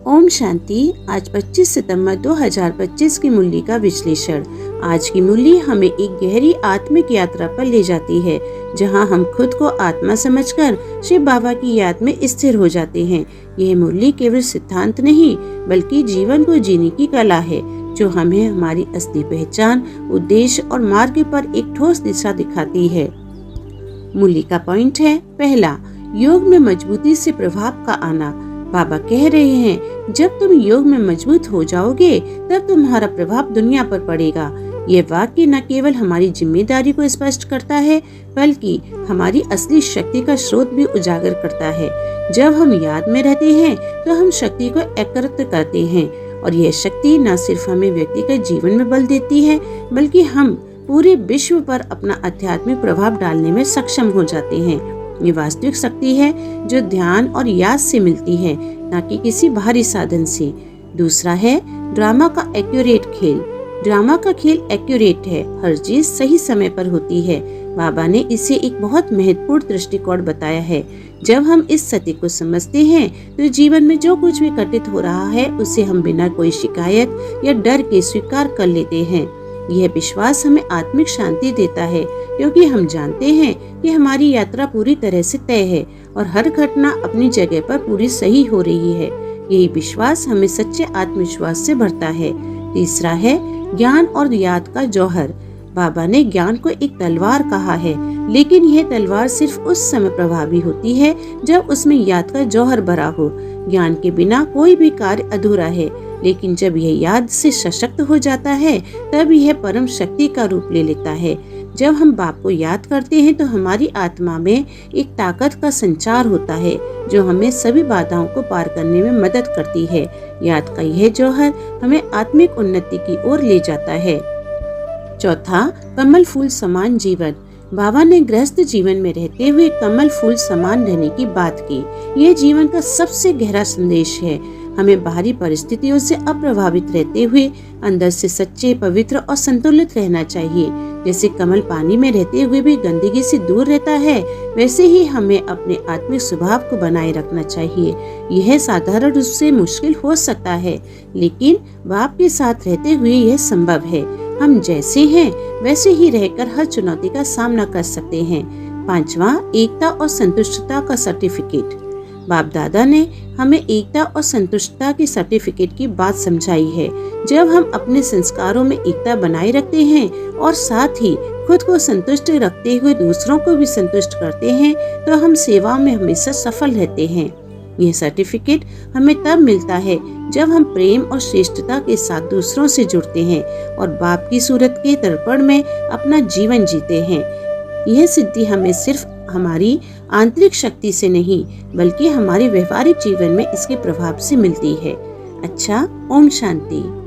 ओम शांति। आज 25 सितंबर 2025 की मुरली का विश्लेषण। आज की मुरली हमें एक गहरी आत्मिक यात्रा पर ले जाती है, जहां हम खुद को आत्मा समझकर शिव बाबा की याद में स्थिर हो जाते हैं। यह मुरली केवल सिद्धांत नहीं, बल्कि जीवन को जीने की कला है, जो हमें हमारी असली पहचान, उद्देश्य और मार्ग पर एक ठोस दिशा दिखाती है। मुरली का पॉइंट है, पहला, योग में मजबूती से प्रभाव का आना। बाबा कह रहे हैं, जब तुम योग में मजबूत हो जाओगे, तब तुम्हारा प्रभाव दुनिया पर पड़ेगा। ये वाक्य न केवल हमारी जिम्मेदारी को स्पष्ट करता है, बल्कि हमारी असली शक्ति का स्रोत भी उजागर करता है। जब हम याद में रहते हैं, तो हम शक्ति को एकत्र करते हैं, और यह शक्ति न सिर्फ हमें व्यक्तिगत जीवन में बल देती है, बल्कि हम पूरे विश्व पर अपना आध्यात्मिक प्रभाव डालने में सक्षम हो जाते हैं। ये वास्तविक शक्ति है, जो ध्यान और याद से मिलती है, न कि किसी बाहरी साधन से। दूसरा है ड्रामा का एक्यूरेट खेल। ड्रामा का खेल एक्यूरेट है, हर चीज सही समय पर होती है। बाबा ने इसे एक बहुत महत्वपूर्ण दृष्टिकोण बताया है। जब हम इस सत्य को समझते हैं, तो जीवन में जो कुछ भी घटित हो रहा है, उसे हम बिना कोई शिकायत या डर के स्वीकार कर लेते हैं। यह विश्वास हमें आत्मिक शांति देता है, क्योंकि हम जानते हैं कि हमारी यात्रा पूरी तरह से तय है और हर घटना अपनी जगह पर पूरी सही हो रही है। यही विश्वास हमें सच्चे आत्मविश्वास से भरता है। तीसरा है ज्ञान और याद का जौहर। बाबा ने ज्ञान को एक तलवार कहा है, लेकिन यह तलवार सिर्फ उस समय प्रभावी होती है जब उसमें याद का जौहर भरा हो। ज्ञान के बिना कोई भी कार्य अधूरा है, लेकिन जब यह याद से सशक्त हो जाता है, तब यह परम शक्ति का रूप ले लेता है। जब हम बाप को याद करते हैं, तो हमारी आत्मा में एक ताकत का संचार होता है, जो हमें सभी बाधाओं को पार करने में मदद करती है। याद का यह जौहर हमें आत्मिक उन्नति की ओर ले जाता है। चौथा, कमल फूल समान जीवन। बाबा ने गृहस्थ जीवन में रहते हुए कमल फूल समान रहने की बात की। यह जीवन का सबसे गहरा संदेश है। हमें बाहरी परिस्थितियों से अप्रभावित रहते हुए अंदर से सच्चे, पवित्र और संतुलित रहना चाहिए। जैसे कमल पानी में रहते हुए भी गंदगी से दूर रहता है, वैसे ही हमें अपने आत्मिक स्वभाव को बनाए रखना चाहिए। यह साधारण रूप से मुश्किल हो सकता है, लेकिन बाप के साथ रहते हुए यह संभव है। हम जैसे हैं वैसे ही रहकर हर चुनौती का सामना कर सकते हैं। पांचवा, एकता और संतुष्टता का सर्टिफिकेट। बाप दादा ने हमें एकता और संतुष्टता के सर्टिफिकेट की बात समझाई है। जब हम अपने संस्कारों में एकता बनाए रखते हैं और साथ ही खुद को संतुष्ट रखते हुए दूसरों को भी संतुष्ट करते हैं, तो हम सेवा में हमेशा सफल रहते हैं। यह सर्टिफिकेट हमें तब मिलता है जब हम प्रेम और श्रेष्ठता के साथ दूसरों से जुड़ते हैं और बाप की सूरत के दर्पण में अपना जीवन जीते हैं। यह सिद्धि हमें सिर्फ हमारी आंतरिक शक्ति से नहीं, बल्कि हमारे व्यवहारिक जीवन में इसके प्रभाव से मिलती है। अच्छा, ओम शांति।